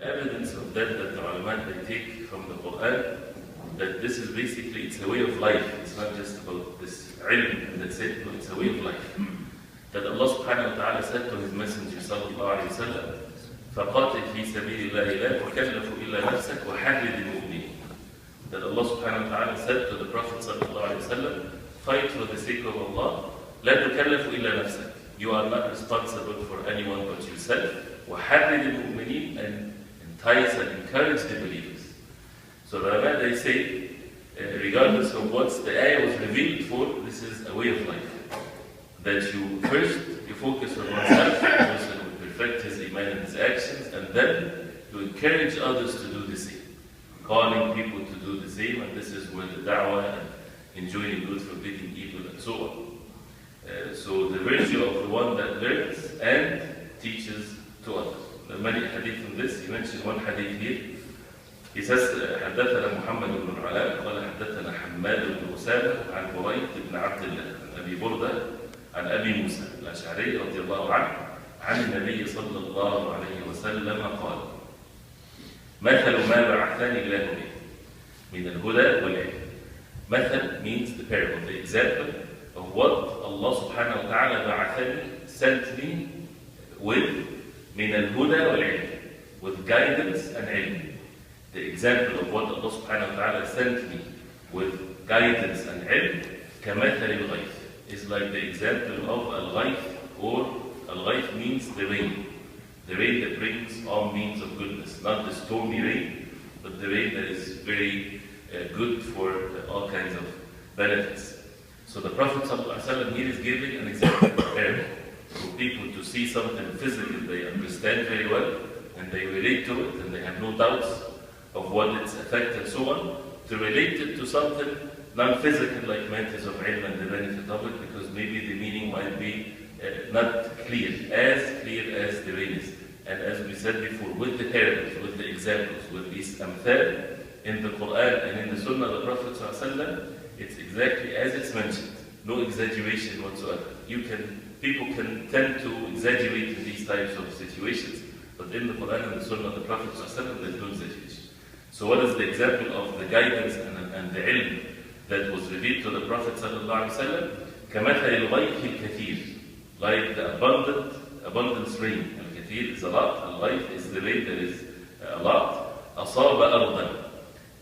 evidence of that the ulama they take from the Quran, that this is basically, it's a way of life. It's not just about this ilm and that's it, no, it's a way of life. That Allah subhanahu wa ta'ala said to His Messenger sallallahu alayhi wa sallam, فَقَاتِلْ فِي سَبِيلِ اللَّهِ لَا تُكَلَّفُ إِلَّا نَفْسَكَ وَحَرِّضِ الْمُؤْمِنِينَ. That Allah subhanahu wa ta'ala said to the Prophet sallallahu alayhi wa sallam, fight for the sake of Allah, لَا تُكَلَّفُ إِلَّا نَفْسَكَ. You are not responsible for anyone but yourself. وَحَرِّضِ الْمُؤْمِنِينَ, and entice and encourage the believers. So the ulama they say, regardless of what the ayah was revealed for, this is a way of life. That you first, you focus on oneself, the person will perfect his iman and his actions, and then you encourage others to do the same. Calling people to do the same, and this is where the da'wah and enjoining good, forbidding evil, and so on. So the virtue of the one that learns and teaches to others. There are many hadith on this. He mentioned one hadith here. He says, حدثنا محمد بن علاء قال حدثنا حماد بن أسامة عن بريد بن عبد الله عن أبي بردة عن أبي موسى الأشعري رضي الله عنه عن النبي صلى الله عليه وسلم قال مثل ما بعثني الله به من الهدى والعلم. مثل means the parable, the example of what Allah subhanahu wa ta'ala بعثني, sent me with من الهدى والعلم, with guidance and ilm. The example of what Allah subhanahu wa ta'ala sent me with guidance and ilm, كمثل الغيث, is like the example of al-ghayth, or al-ghayth means the rain. The rain that brings all means of goodness. Not the stormy rain, but the rain that is very good for all kinds of benefits. So the Prophet ﷺ here is giving an example for people to see something physical they understand very well, and they relate to it, and they have no doubts of what its effect and so on, to relate it to something non-physical like matters of ilm and the benefit of it, because maybe the meaning might be not clear as the rain is. And as we said before, with the parables, with the examples, with these amthal in the Quran and in the Sunnah of the Prophet ﷺ, it's exactly as it's mentioned, no exaggeration whatsoever. People can tend to exaggerate in these types of situations, but in the Quran and the Sunnah of the Prophet ﷺ, there's no exaggeration. So what is the example of the guidance and the ilm that was revealed to the Prophet ﷺ? كَمَثَلِ الْغَيْثِ الْكَثِيرِ, like the abundance rain. Al-kathir is a lot, al-ghayth is the rain that is a lot. أَصَابَ أَرْضًا,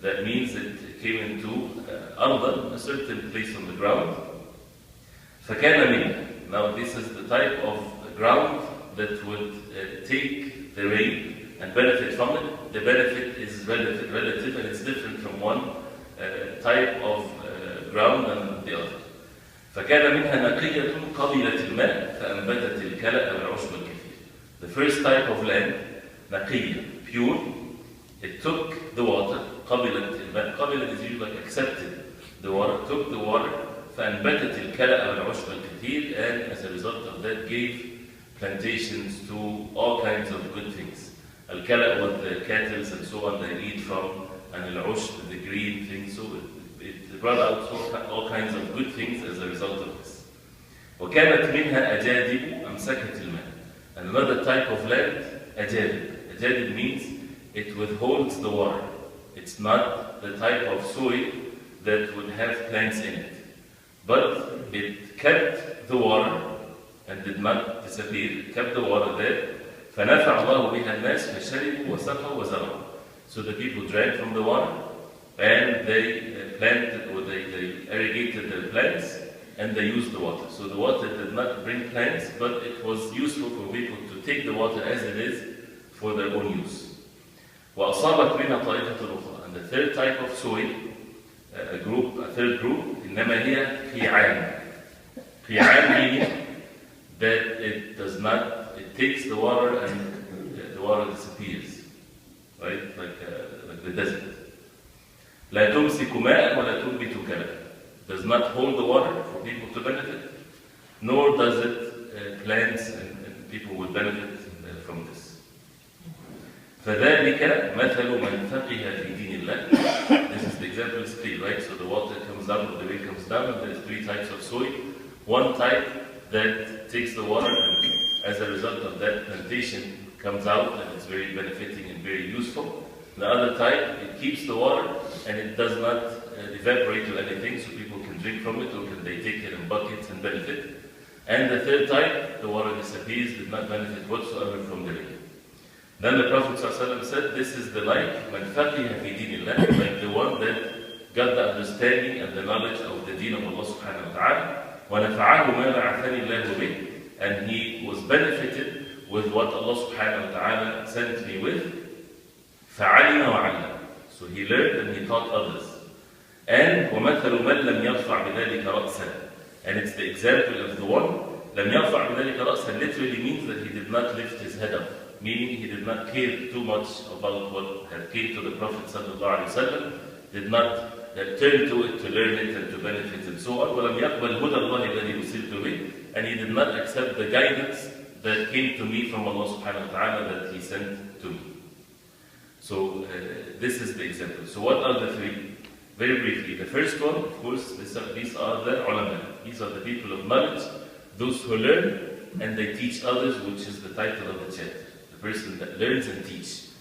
that means it came into أرضًا, a certain place on the ground. فَكَانَ مِنْهَا, now this is the type of ground that would take the rain and benefit from it. The benefit is relative, and it's different from one type of ground than the other. فكان منها نقية قبلت الماء فأنبتت الكلأ والعشب الكثير. The first type of land, نقية, pure, it took the water. قبلت الماء, قبلت is usually like accepted the water, took the water. فأنبتت الكلأ والعشب الكثير, and as a result of that gave plantations to all kinds of good things. Al-kala, what the cattle and so on they eat from, and al-ushb, the green things. So it brought out all kinds of good things as a result of this. وَكَانَتْ مِنْهَا أَجَادِبُ أَمْسَكَتِ الْمَاءِ. And another type of land, أجادب. أجادب means it withholds the water. It's not the type of soil that would have plants in it. But it kept the water and did not disappear. It kept the water there. فَنَفَعَ اللَّهُ بِهَا النَّاسِ فَشَرِبُوا وَسَقَوْا وَزَرَعُوا. So the people drank from the water, and they planted, or they irrigated their plants, and they used the water. So the water did not bring plants, but it was useful for people to take the water as it is for their own use. وَأَصَابَتْ مِنْهَا طَائِفَةٌ أُخْرَى. And the third type of soil, a third group, إِنَّمَا هِيَ قِيعَانٌ. قِيعَانٌ meaning that it does not, it takes the water and the water disappears, right? Like the desert. لا تمسك ماء ولا تنبت كلأ. Does not hold the water for people to benefit, nor does it plants and people would benefit from this. فذلك مثل من فقه في دين الله. This is the example is clear, right? So the water comes down, or the rain comes down, and there is three types of soil. One type that takes the water, and as a result of that, plantation comes out and it's very benefiting and very useful. The other type, it keeps the water and it does not evaporate or anything, so people can drink from it or can they take it in buckets and benefit. And the third type, the water disappears, did not benefit whatsoever from the rain. Then the Prophet ﷺ said, this is the like, man faqiha fi dinillah, like the one that got the understanding and the knowledge of the deen of Allah subhanahu wa ta'ala, وَنَفَعَهُ مَا بَعَثَنِي اللَّهُ بِهِ, and he was benefited with what Allah subhanahu wa ta'ala sent me with, فَعَلِمَ وَعَلَّمَ, so he learned and he taught others. And وَمَثَلُ مَنْ لَمْ يَرْفَعْ بِذَلِكَ رَأْسًا, and it's the example of the one, لَمْ يَرْفَعْ بِذَلِكَ رَأْسًا literally means that he did not lift his head up, meaning he did not care too much about what had came to the Prophet sallallahu alaihi wasallam, did not turn to it to learn it and to benefit and so on. وَلَمْ يَقْبَلْ هُدَى اللَّهِ الَّذِي أُرْسِلْتُ بِهِ, and he did not accept the guidance that came to me from Allah subhanahu wa ta'ala that he sent to me. So this is the example. So what are the three? Very briefly, the first one, of course, these are the ulama. These are the people of knowledge, those who learn and they teach others, which is the title of the chapter. The person that learns and teaches.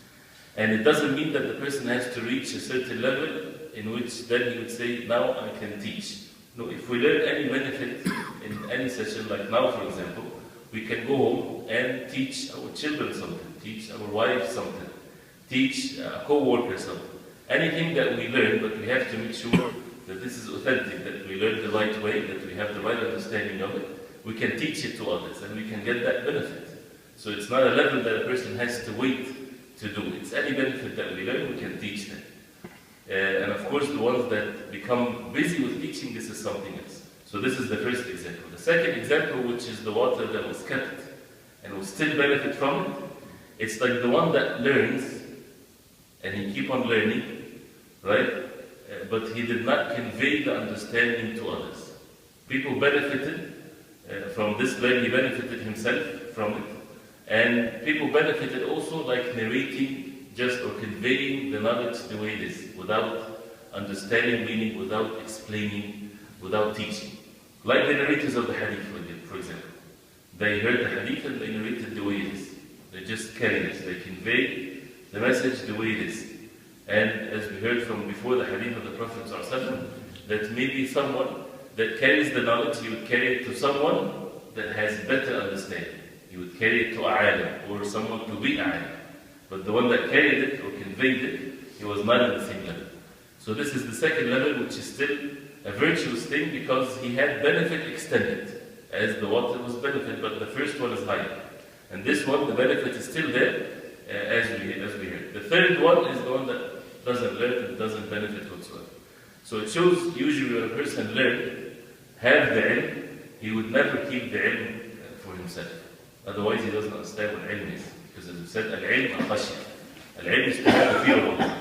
And it doesn't mean that the person has to reach a certain level in which then he would say, now I can teach. No, if we learn any benefit in any session, like now for example, we can go home and teach our children something, teach our wives something, teach a co-worker something. Anything that we learn, but we have to make sure that this is authentic, that we learn the right way, that we have the right understanding of it, we can teach it to others and we can get that benefit. So it's not a level that a person has to wait to do. It's any benefit that we learn, we can teach them. And of course, the ones that become busy with teaching, this is something else. So this is the first example. The second example, which is the water that was kept and will still benefit from it, it's like the one that learns and he keep on learning, right? But he did not convey the understanding to others. People benefited from this learning, he benefited himself from it. And people benefited also like narrating just or conveying the knowledge the way it is, without understanding meaning, without explaining, without teaching. Like the narrators of the Hadith, for example. They heard the Hadith and they narrated the way it is. They just carry it, they convey the message the way it is. And as we heard from before the Hadith of the Prophet ﷺ, that maybe someone that carries the knowledge, he would carry it to someone that has better understanding. He would carry it to a alim, or someone to be alim. But the one that carried it or conveyed it, he was not at the same level. So this is the second level, which is still a virtuous thing because he had benefit extended, as the water was benefit, but the first one is higher. And this one, the benefit is still there, as we heard. The third one is the one that doesn't learn and doesn't benefit whatsoever. So it shows usually when a person learns, have the ilm, he would never keep the ilm for himself. Otherwise he doesn't understand what ilm is. Because as we said, al-ilm al-khashya. Al-ilm is to have the fear of Allah.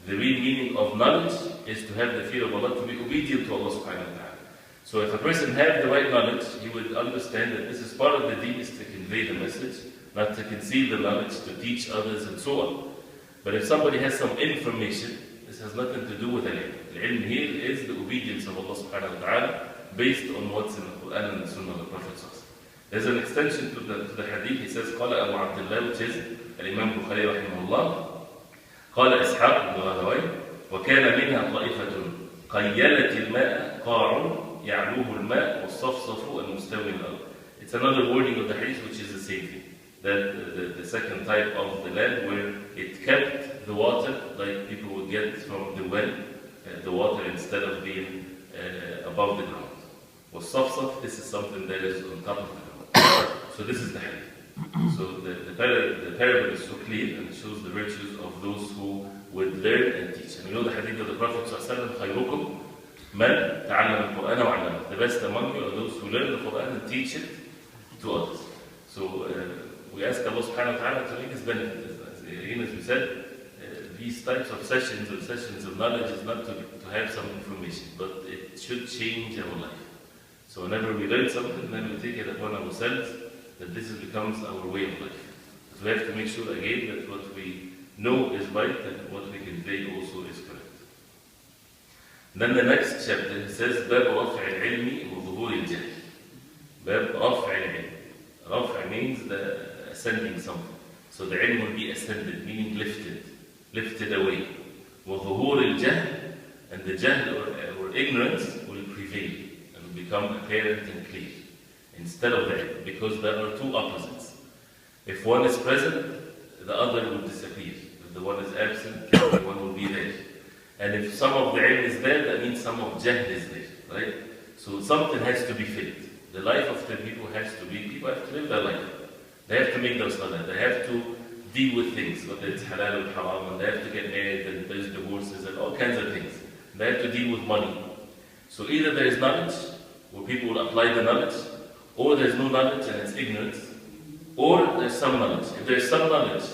The real meaning of knowledge is to have the fear of Allah, to be obedient to Allah subhanahu wa ta'ala. So if a person had the right knowledge, he would understand that this is part of the deen, is to convey the message, not to conceal the knowledge, to teach others and so on. But if somebody has some information, this has nothing to do with al-ilm. Al-ilm here is the obedience of Allah subhanahu wa ta'ala based on what's in the Quran and the Sunnah of the Prophet. There's an extension to the Hadith. He says, قال أبو عبد الله, which is الإمام Bukhari رحمه الله, قال إسحاق بن راهويه وكان منها طائفة قيلت الماء قاع يعلوه الماء والصفصف المستوي الأرض. It's another wording of the Hadith which is the same thing. That the second type of the land where it kept the water like people would get from the well, the water instead of being above the ground. والصفصف, this is something that is on top of the ground. So this is the Hadith. So the parable is so clear and shows the virtues of those who would learn and teach. And we know the Hadith of the Prophet ﷺ, خيركم من تعلم القرآن وعلمه. The best among you are those who learn the Quran and teach it to others. So we ask Allah subhanahu wa ta'ala to make us benefit. Again, as we said, these types of sessions or sessions of knowledge is not to have some information, but it should change our life. So whenever we learn something, then we take it upon ourselves that this becomes our way of life. But we have to make sure again that what we know is right and what we convey also is correct. Then the next chapter says, باب رفع العلم وظهور الجهل. باب رفع العلم. رفع means the ascending something. So the ilm will be ascended, meaning lifted away. وَظُهُورِ الْجَهْلِ, and the jahl or ignorance will prevail and will become apparent and clear instead of the ilm, because there are two opposites. If one is present, the other will disappear. If the one is absent, the one will be there. And if some of the ilm is there, that means some of jahl is there, right? So something has to be filled. The life of the people has to be, people have to live their life. They have to make their salah, they have to deal with things, whether it's halal or haram, and they have to get married, and there's divorces, and all kinds of things. They have to deal with money. So either there is knowledge, where people will apply the knowledge, or there's no knowledge and it's ignorance, or there's some knowledge. If there's some knowledge,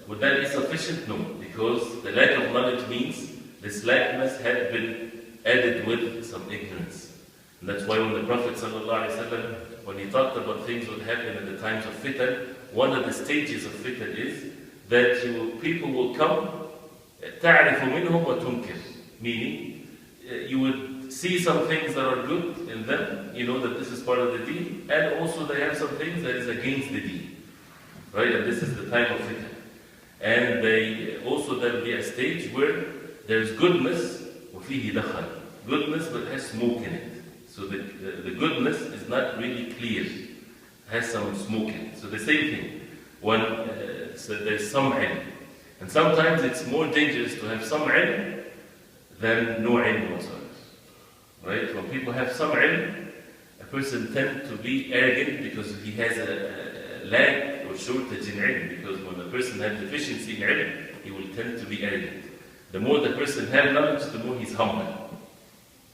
would that be sufficient? No, because the lack of knowledge means this lackness had been added with some ignorance. And that's why when the Prophet ﷺ, when he talked about things would happen in the times of fitan, one of the stages of fitan is that people will come, تَعْرِفُ مِنْهُمْ وَتُنْكِرُ, meaning you would see some things that are good in them, you know that this is part of the deen, and also they have some things that is against the deen, right? And this is the time of fitan. And there will be a stage where there's goodness, وَفِيهِ دَخَلْ, goodness but has smoke in it. So the goodness is not really clear, has some smoke in it. So the same thing, when so there's some ilm. And sometimes it's more dangerous to have some ilm than no ilm whatsoever. Right? When people have some ilm, a person tends to be arrogant because he has a lack or shortage in ilm. Because when a person has deficiency in ilm, he will tend to be arrogant. The more the person has knowledge, the more he's humble.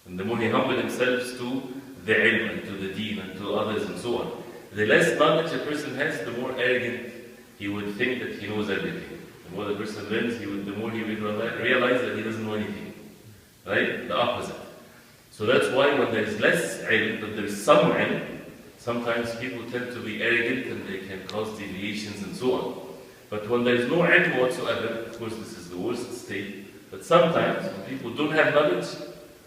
And the more he humbles himself to the ilm and to the deen and to others and so on. The less knowledge a person has, the more arrogant he would think that he knows everything. The more the person learns, the more he will realize that he doesn't know anything. Right? The opposite. So that's why when there's less ilm, but there's some ilm, sometimes people tend to be arrogant and they can cause deviations and so on. But when there's no ilm whatsoever, of course this is the worst state, but sometimes when people don't have knowledge,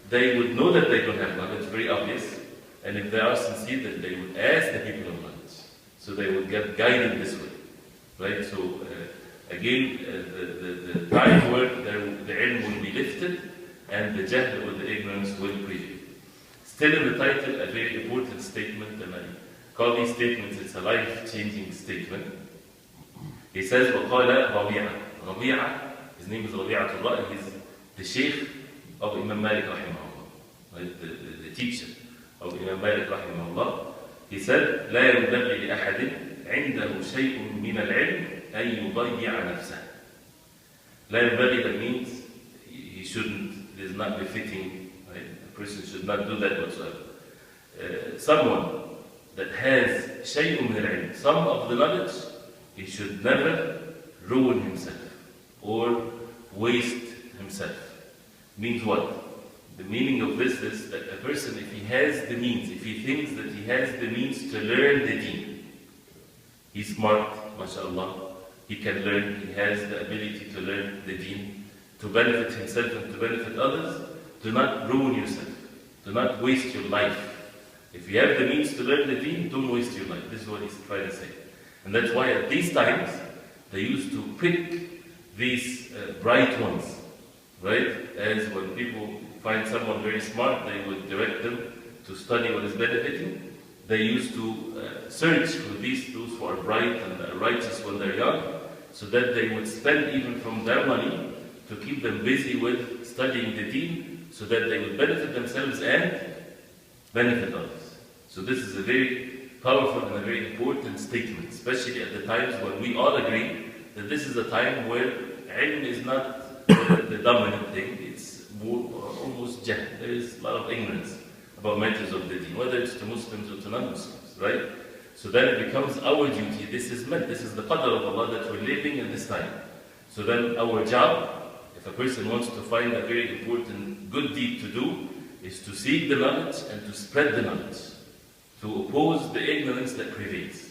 they would know that they don't have knowledge, very obvious, and if they are sincere, that they would ask the people of knowledge. So they would get guided this way. Right? So again, the time where the ilm will be lifted and the jahl or the ignorance will prevail. Still in the title, a very important statement, and I call these statements, it's a life-changing statement. He says, وَقَالَ رَبِيعَةً. Rabi'a, his name is Rabi'atullah, he's the Sheikh of Imam Malik rahimahullah, right? The teacher of Imam Malik rahimahullah. He said, لا ينبغي لأحد عنده شيء من العلم أن يضيع نفسه. لا ينبغي, that means he shouldn't, it is not befitting, right? A person should not do that whatsoever. Someone that has شيء من العلم, some of the knowledge, he should never ruin himself or waste himself. Means what? The meaning of this is that a person, if he has the means, if he thinks that he has the means to learn the deen, he's smart, mashallah, he can learn, he has the ability to learn the deen, to benefit himself and to benefit others, do not ruin yourself, do not waste your life. If you have the means to learn the deen, don't waste your life. This is what he's trying to say. And that's why at these times, they used to pick these bright ones, right? As when people find someone very smart, they would direct them to study what is benefiting. They used to search for those who are bright and righteous when they're young, so that they would spend even from their money to keep them busy with studying the deen, so that they would benefit themselves and benefit others. So this is a very powerful and a very important statement, especially at the times when we all agree that this is a time where ilm is not the dominant thing, it's more almost jahl. There is a lot of ignorance about matters of the deen, whether it's to Muslims or to non-Muslims, right? So then it becomes our duty, this is the qadr of Allah that we're living in this time. So then our job, if a person wants to find a very important good deed to do, is to seek the knowledge and to spread the knowledge, to oppose the ignorance that prevails.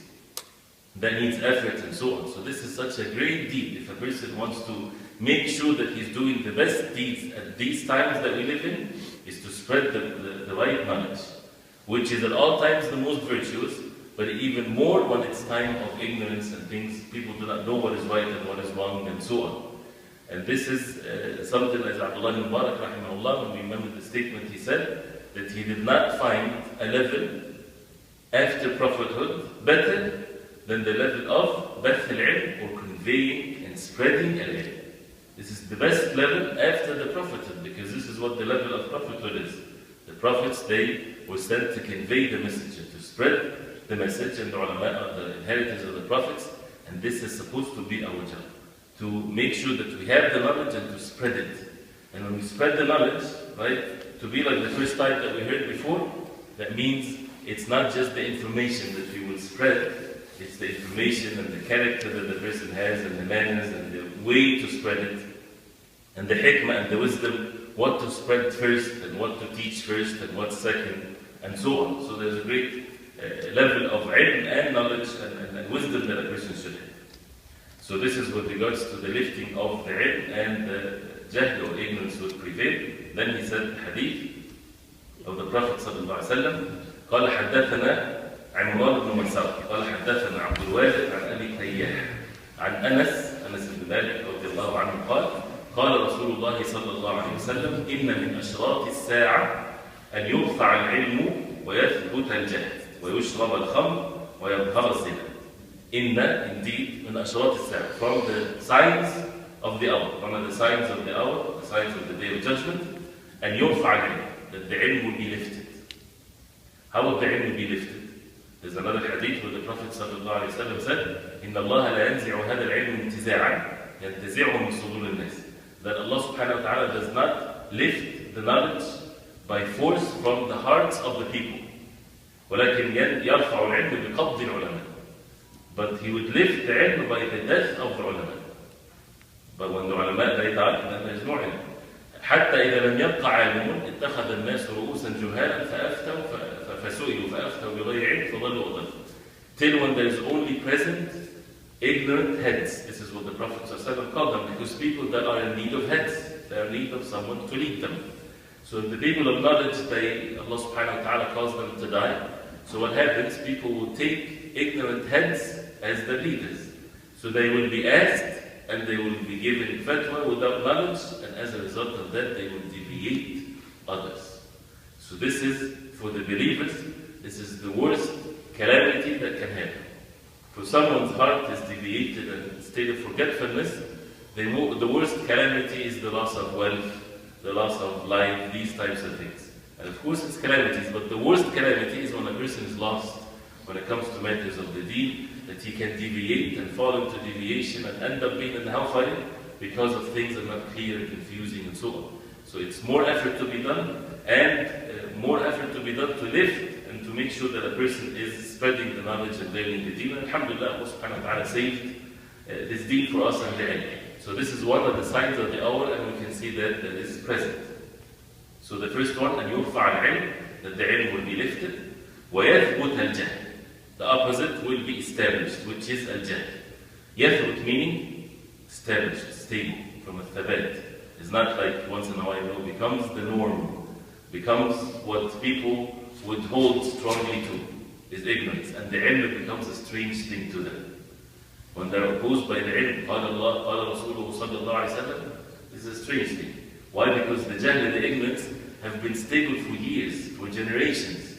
That needs effort and so on. So this is such a great deed. If a person wants to make sure that he's doing the best deeds at these times that we live in, is to spread the right knowledge, which is at all times the most virtuous, but even more when it's time of ignorance and things, people do not know what is right and what is wrong and so on. And this is something as Abdullah ibn Mubarak, rahimahullah, when we remember the statement he said, that he did not find a level after prophethood better than the level of bath al-ilm, or conveying and spreading al-ilm. This is the best level after the prophethood, because this is what the level of prophethood is. The prophets, they were sent to convey the message, to spread the message, and the ulama are the inheritors of the prophets, and this is supposed to be our job, to make sure that we have the knowledge and to spread it. And when we spread the knowledge, right, to be like the first type that we heard before, that means it's not just the information that we will spread, it's the information and the character that the person has, and the manners and the way to spread it, and the hikmah and the wisdom, what to spread first and what to teach first and what second, and so on. So there's a great level of ilm and knowledge and wisdom that a person should have. So this is with regards to the lifting of the ilm, and the jahl or ignorance would prevail. Then he said hadith of the Prophet sallallahu alaihi wasallam. قال حدثنا عمران بن مسعود قال حدثنا عبد الوارث عن ابي تياح عن انس بن مالك رضي الله عنه قال قال رسول الله صلى الله عليه وسلم إن من أشراط الساعة أن يرفع العلم ويثبت الجهل ويشرب الخمر ويظهر الزنا. Indeed, من أشراط الساعة, from the signs of the hour, one of the signs of the hour, the signs of the day of judgment, and يرفع العلم, that the ilm will be lifted. How would the ilm be lifted? There's another hadith where the Prophet ﷺ said, إن الله لا ينزع هذا العلم انتزاعا ينتزعه من صدور الناس. That Allah subhanahu wa ta'ala does not lift the knowledge by force from the hearts of the people. ولكن يرفع العلم بقبض العلماء. But He would lift the ilm by the death of the ulama. But when the ulama they die, then there is no ilm. حتى إذا لم يبقى عالم اتخذ الناس رؤوسا جهالا فسئلوا فأفتوا بغير علم فضلوا وضلوا. Till when there is only present ignorant heads. This is what the Prophet ﷺ called them, because people that are in need of heads, they are in need of someone to lead them. So the people of knowledge, Allah subhanahu wa ta'ala calls them to die. So what happens, people will take ignorant heads as the leaders. So they will be asked, and they will be given fatwa without knowledge, and as a result of that, they will deviate others. So this is, for the believers, this is the worst calamity that can happen. For someone's heart is deviated and in a state of forgetfulness, the worst calamity is the loss of wealth, the loss of life, these types of things. And of course it's calamities, but the worst calamity is when a person is lost when it comes to matters of the deen, that he can deviate and fall into deviation and end up being in the hellfire because of things that are not clear and confusing and so on. So it's more effort to be done, and more effort to be done to lift and to make sure that a person is spreading the knowledge and learning the deen. And alhamdulillah, Allah subhanahu wa ta'ala saved this deen for us and the ilm. So this is one of the signs of the hour, and we can see that is present. So the first one, and يرفع العلم, that the ilm will be lifted. ويثبت الجهل, the opposite will be established, which is al-jahl. يثبت meaning established, stable, from a thabat. It's not like once in a while, it becomes the norm, becomes what people would hold strongly to, is ignorance, and the ilm becomes a strange thing to them. When they're opposed by the ilm, قال الله, قال رسوله صلى الله عليه وسلم, this is a strange thing. Why? Because the jahl and the ignorance have been stable for years, for generations.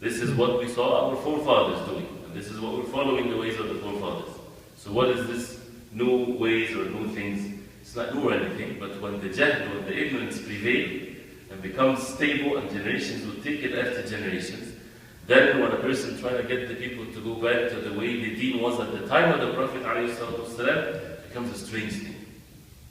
This is what we saw our forefathers doing, and this is what we're following, the ways of the forefathers. So what is this new ways or new things? It's not new or anything, but when the jahl, when the ignorance prevail and becomes stable, and generations will take it after generations, then when a person trying to get the people to go back to the way the deen was at the time of the Prophet ﷺ, it becomes a strange thing.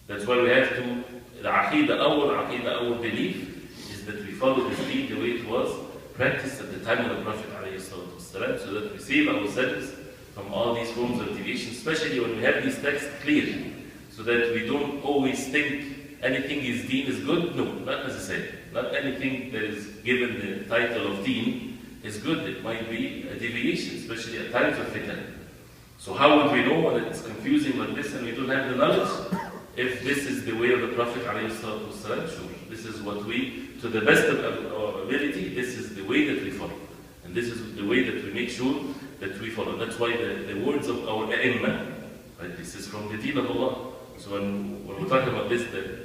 That's why we have to, the our belief is that we follow this deen the way it was practiced at the time of the Prophet ﷺ, so that we save ourselves from all these forms of deviation, especially when we have these texts clear, so that we don't always think anything is deen is good. No, not necessarily. Not anything that is given the title of deen is good. It might be a deviation, especially at times of fitan. So how would we know when it's confusing like this and we don't have the knowledge? If this is the way of the Prophet ﷺ, sure, this is what we, to the best of our ability, this is the way that we follow. And this is the way that we make sure that we follow. That's why the words of our A'imma, right, this is from the deen of Allah. So when we're talking about this,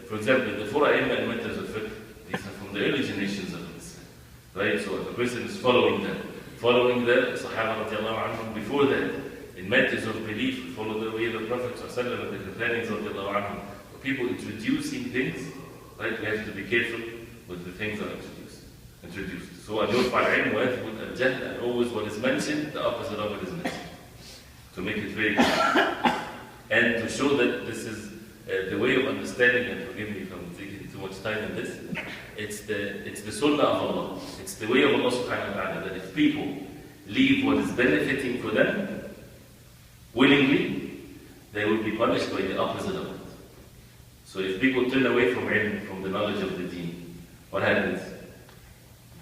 for example, the 4 A'imma and matters of fiqh, these are from the early generations of Islam. Right? So if a person is following the Sahaba radiallahu anhum before that, in matters of belief, we follow the way of the Prophet sallallahu and the companions radiallahu anhum. People introducing things, right? We have to be careful with the things that are introduced. So أن يرفع العلم ويثبت الجهل, and always what is mentioned, the opposite of it is mentioned. To make it very clear. And to show that this is the way of understanding, and forgive me if I'm taking too much time on this, it's the sunnah of Allah. It's the way of Allah subhanahu wa ta'ala, that if people leave what is benefiting for them willingly, they will be punished by the opposite of it. So if people turn away from ilm, from the knowledge of the deen, what happens?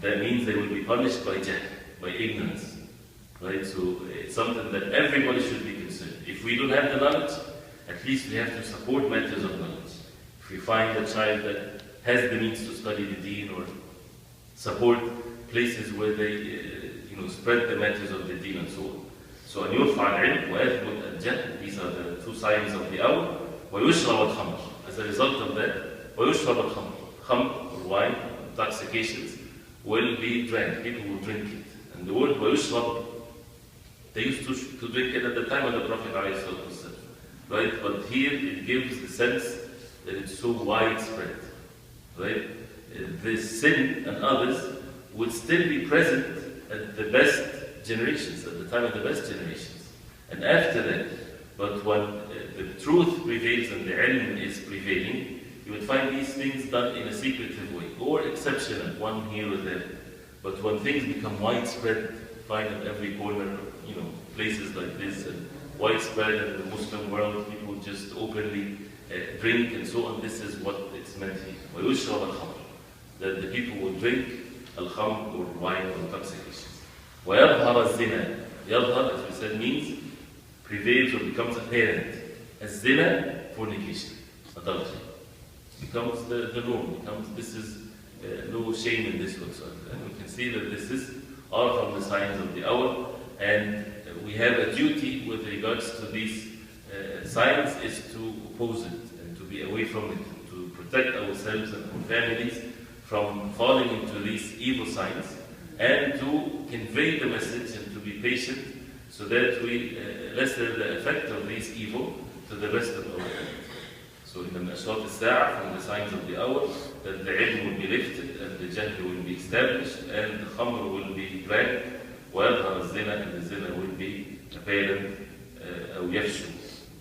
That means they will be punished by jahl, by ignorance. Right? So it's something that everybody should be concerned. If we don't have the knowledge, at least we have to support matters of knowledge. If we find a child that has the means to study the deen, or support places where they spread the matters of the deen and so on. So أن يرفع العلم ويثبت الجهل, these are the 2 signs of the hour. ويشرب الخمر. As a result of that, ويشرب الخمر. Khamr, or wine, intoxications, will be drank. People will drink it. And the word ويشرب, they used to drink it at the time of the Prophet ﷺ. Right? But here it gives the sense that it's so widespread. Right? The sin and others would still be present at the best generations, at the time of the best generations. And after that, but when the truth prevails and the ilm is prevailing, you would find these things done in a secretive way, or exceptional, one here or there. But when things become widespread, find in every corner, places like this, and widespread in the Muslim world, people just openly drink and so on. This is what it's meant here. وَيُشْرَبَ الْخَمْرِ, that the people will drink al-khamr, or wine, or intoxications. وَيَظْهَرَ الزِّنَا. Yadhar, as we said, means prevails or becomes apparent. As zina, fornication, adultery. Becomes the norm. This is no shame in this whatsoever. And we can see that this is all from the signs of the hour. And we have a duty with regards to these signs, is to oppose it and to be away from it, to protect ourselves and our families from falling into these evil signs, and to convey the message and to be patient so that we lessen the effect of these evil to the rest of our life. So in the Ashrat al-Sa'a, from the signs of the hour, that the ilm will be lifted and the jahl will be established and the khamr will be drank, وَيَظْهَرَ الزِّنَا, and the zina will be apparent, أو يفشو.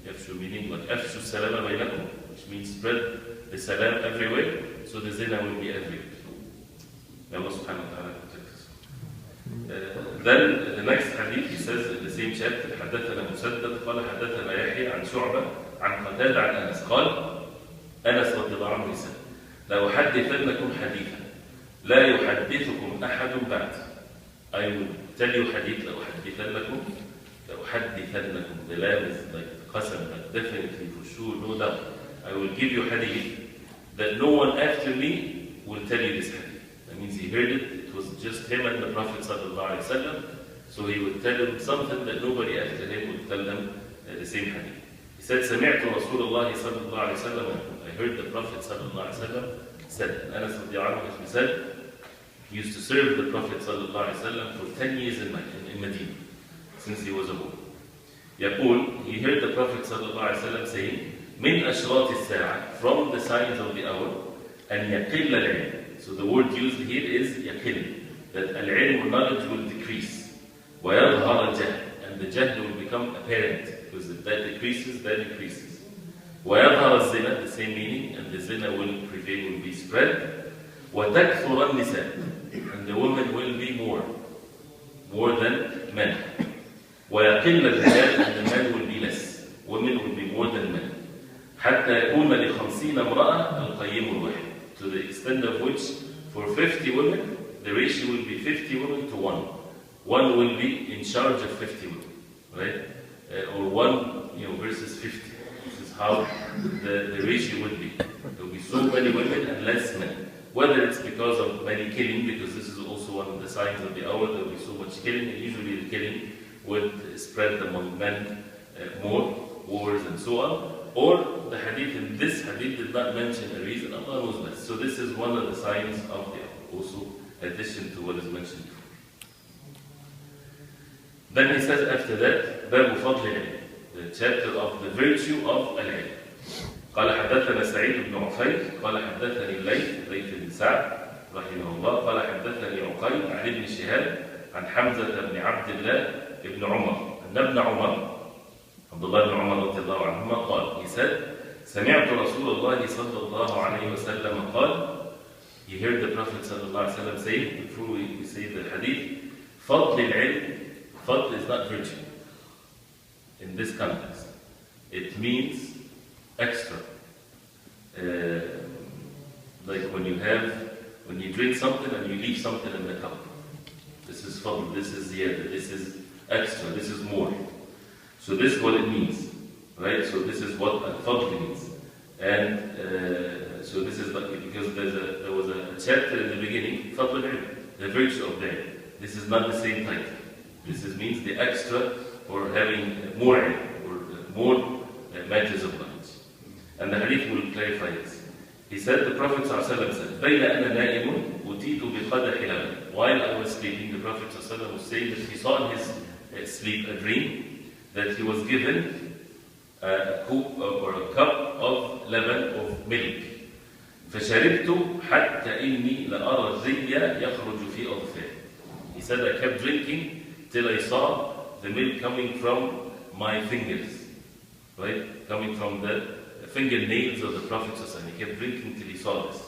Yafshu meaning what? Afshu salama baynakum, which means spread the salam everywhere, so the zina will be everywhere. May Allah subhanahu wa ta'ala protect us. Then the next hadith, he says in the same chapter, حدثنا مسدد قال حدثنا يحيى عن شعبة عن قتادة عن أنس قال أنس رضي الله عنه يسأل لأحدثنكم حديثا لا يحدثكم أحد بعد. I will tell you hadith لأحدثنكم. The lam is like qasam, but definitely, for sure, no doubt. I will give you hadith that no one after me will tell you this hadith. That means he heard it, it was just him and the Prophet ﷺ, so he would tell him something that nobody after him would tell them the same hadith. He said, سمعت رسول الله صلى الله عليه وسلم. I heard the Prophet ﷺ said, and Anas radiallahu anhu, as we said, he used to serve the Prophet ﷺ for 10 years in Medina, since he was a boy. يقول, he heard the Prophet ﷺ saying, من أشراط الساعة, from the signs of the hour, أن يقل العلم. So the word used here is يقل, that العلم, knowledge, will decrease. ويظهر الجهل, and the jahl will become apparent, because if that decreases, that increases. ويظهر الزنا, the same meaning, and the zina will prevail, will be spread. وتكثر النساء, and the women will be more than men. ويقل الرجال, and the men will be less. Women will be more than men. حتى يكون ل50 امرأة القيم الواحد, to the extent of which for 50 women the ratio will be 50 women to 1. One will be in charge of 50 women, right? Or 1 versus 50. This is how the ratio would be. There will be so many women and less men. Whether it's because of many killing, because this is also one of the signs of the hour, there will be so much killing, and usually the killing would spread among men more, wars and so on. Or the hadith, in this hadith did not mention a reason, Allah knows best. So this is one of the signs of the also addition to what is mentioned before. Then he says after that, باب فضل العلم, the chapter of the virtue of al-ilm. قال حدثنا سعيد بن عفير قال حدثني الليث بن سعد رحمه الله قال حدثني عقيل عن ابن شهاب عن حمزة بن عبد الله بن عمر أن ابن عمر عبد الله بن عمر رضي الله عنهما قال, he said, سمعت رسول الله صلى الله عليه وسلم قال, he heard the Prophet صلى الله عليه وسلم say, before we say the hadith, فضل العلم, fadl is not virtue in this context. It means extra. Like when you drink something and you leave something in the cup. This is fadl, this is ziyada, this is extra, this is more. So this is what it means, right? So this is what fadl means. And so this is like, because there was a chapter in the beginning, fadl al-ilm, the virtue of the ilm. This is not the same title. This means the extra or having more ilm, or more matters of knowledge. And the hadith will clarify this. He said, the Prophet ﷺ said, بَيْنَ أَنَا نَائِمٌ أُتِيتُ بِقَدَحِ لَبَنٍ. While I was sleeping, the Prophet ﷺ was saying that he saw in his sleep a dream that he was given a cup or a cup of leban, of milk. فَشَرِبْتُ حَتَّى إِنِّي لَأَرَى الزِّيَّ يَخْرُجُ فِي أَظْفَارِ. He said, I kept drinking till I saw the milk coming from my fingers, right? Coming from the fingernails of the Prophet ﷺ. He kept drinking till he saw this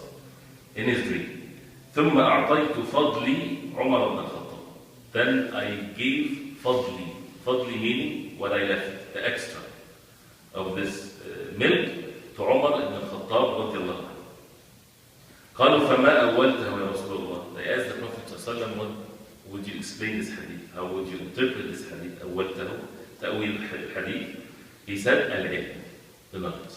in his dream. ثُمَّ أَعْطَيْتُ فَضْلِي عُمَرَ بْنَ الْخَطَّابِ. Then I gave fadli. Fadli meaning what I left, the extra of this milk, to Umar ibn al-Khattab رضي الله عنه. قالوا فما أولته يا رسول الله. They asked the Prophet ﷺ, what would you explain this hadith? How would you interpret this hadith? أولته, تأويل hadith. He said, al-ilm, the knowledge.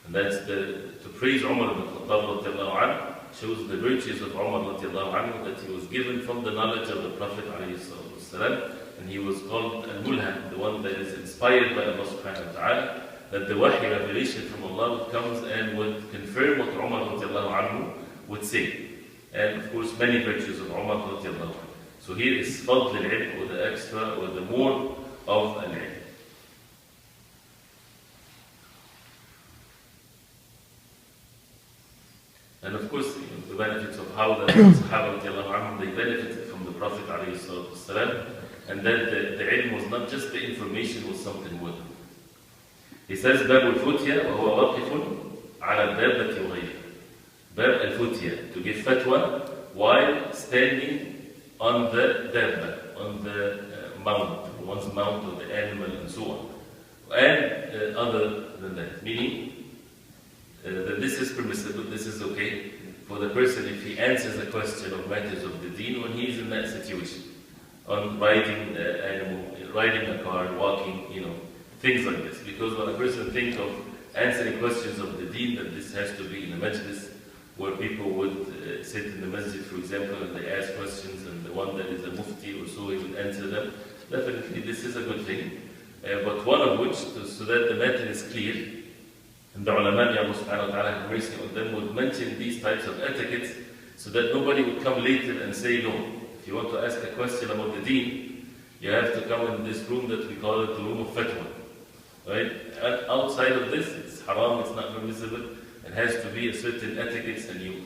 And that's to praise Umar ibn al-Khattab رضي الله عنه, shows the virtues of Umar رضي الله عنه, that he was given from the knowledge of the Prophet عليه الصلاة والسلام, and he was called al-mulham, the one that is inspired by Allah subhanahu wa ta'ala, that the wahy revelation from Allah comes and would confirm what Umar رضي الله عنه would say. And of course many virtues of Umar رضي الله عنه. So here is fadl al-ilm, or the extra, or the more of al-ilm. And of course, the benefits of how the Sahaba radiallahu anhum, they benefited from the Prophet alayhi salatu wasalam, and that the ilm was not just the information, was something more. He says, باب الفتية وهو واقف على الدابة وغيرها. باب الفتية, to give fatwa while standing on the dabba, on the mount, one's mount of the animal and so on. And other than that, meaning that this is permissible, this is okay for the person if he answers a question of matters of the deen when he is in that situation, on riding an animal, riding a car, walking, things like this. Because when a person thinks of answering questions of the deen, that this has to be in a majlis where people would sit in the masjid, for example, and they ask questions, and the one that is a mufti or so, he would answer them. Definitely this is a good thing. But one of which, so that the matter is clear, and the ulama, Allah subhanahu wa ta'ala have mercy on them, would mention these types of etiquettes so that nobody would come later and say, no, if you want to ask a question about the deen, you have to come in this room that we call it the room of fatwa. Right? And outside of this, it's haram, it's not permissible. It has to be a certain etiquette, and you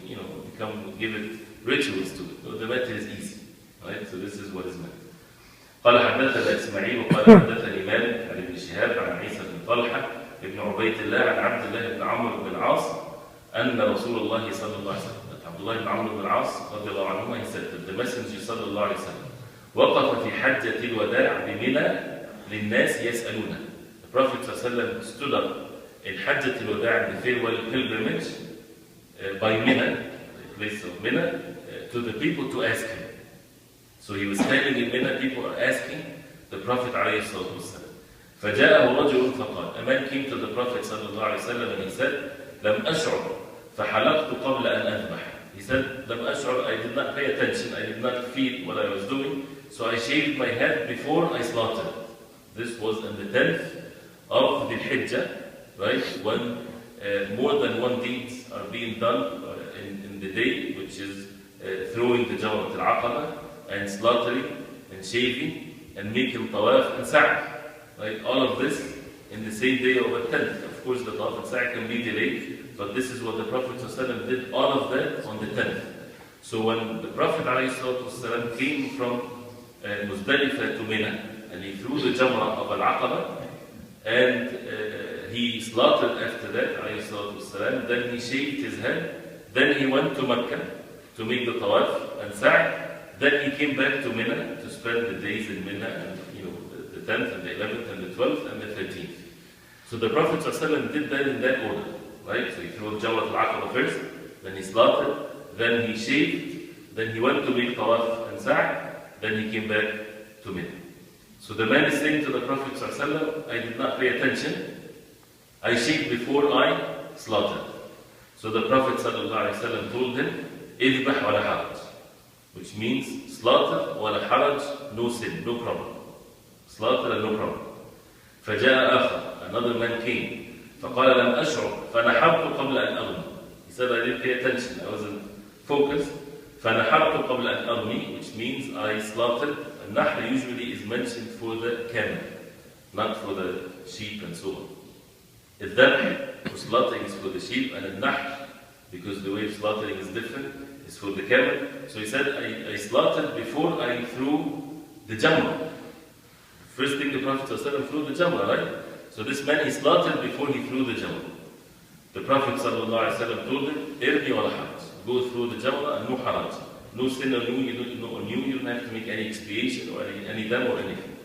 give it rituals to it. So the matter is easy. Right? So this is what is meant. قال حدثنا إسماعيل وقال حدثني مالك عن ابن شهاب عن عيسى بن طلحة ابن عبيد الله عن عبد الله بن عمرو بن العاص أن رسول الله صلى الله عليه وسلم, عبد الله بن عمرو بن العاص رضي الله عنهما, he said that the messenger صلى الله عليه وسلم وقف في حجة الوداع بمنى للناس يسألونه. The Prophet صلى الله عليه وسلم stood up in حجة الوداع, the farewell pilgrimage, by Mina, the place of Mina, to the people to ask him. So he was standing in Mina, people are asking the Prophet عليه الصلاة والسلام. فجاءه رجل فقال, a man came to the Prophet صلى الله عليه وسلم and he said, لم أشعر فحلقت قبل أن أذبح. He said, لم أشعر, I did not pay attention, I did not feel what I was doing, so I shaved my head before I slaughtered. This was on the 10th of the Hijjah, right? When more than one deeds are being done in the day, which is throwing the Jamrat al-Aqaba and slaughtering and shaving and making tawaf and sa'i. Right? All of this in the same day of the 10th. Of course, the tawaf and sa'i can be delayed, but this is what the Prophet ﷺ did, all of that on the 10th. So when the Prophet ﷺ came from Muzdalifah to Mina, and he threw the Jamrah of Al-Aqaba, and he slaughtered after that, ﷺ, then he shaved his head, then he went to Mecca to make the tawaf and sa'i, then he came back to Mina to spend the days in Mina, and the 10th and the 11th and the 12th and the 13th. So the Prophet ﷺ did that in that order, right? So he threw the Jamrat al-Aqaba first, then he slaughtered, then he shaved, then he went to make tawaf and sa'i, then he came back to Mina. So the man is saying to the Prophet ﷺ, I did not pay attention, I shaved before I slaughtered. So the Prophet ﷺ told him, إذبح ولا حرج, which means slaughter ولا حرج, no sin, no problem. Slaughter and no problem. فجاء آخر, another man came, فقال لم أشعر فنحرت قبل أن أغني. He said, I didn't pay attention, I wasn't focused. فنحرت قبل أن أغني, which means I slaughtered. And nahr usually is mentioned for the camel, not for the sheep and so on. الذبح for slaughtering is for the sheep, and النحر, because the way of slaughtering is different, is for the camel. So he said, I slaughtered before I threw the jamrah. First thing the Prophet ﷺ threw the jamrah, right? So this man, he slaughtered before he threw the jamrah. The Prophet ﷺ told him, Irmi wala haraj, go through the jamrah and no haraj. No sin on you, you don't have to make any expiation or any dam or anything.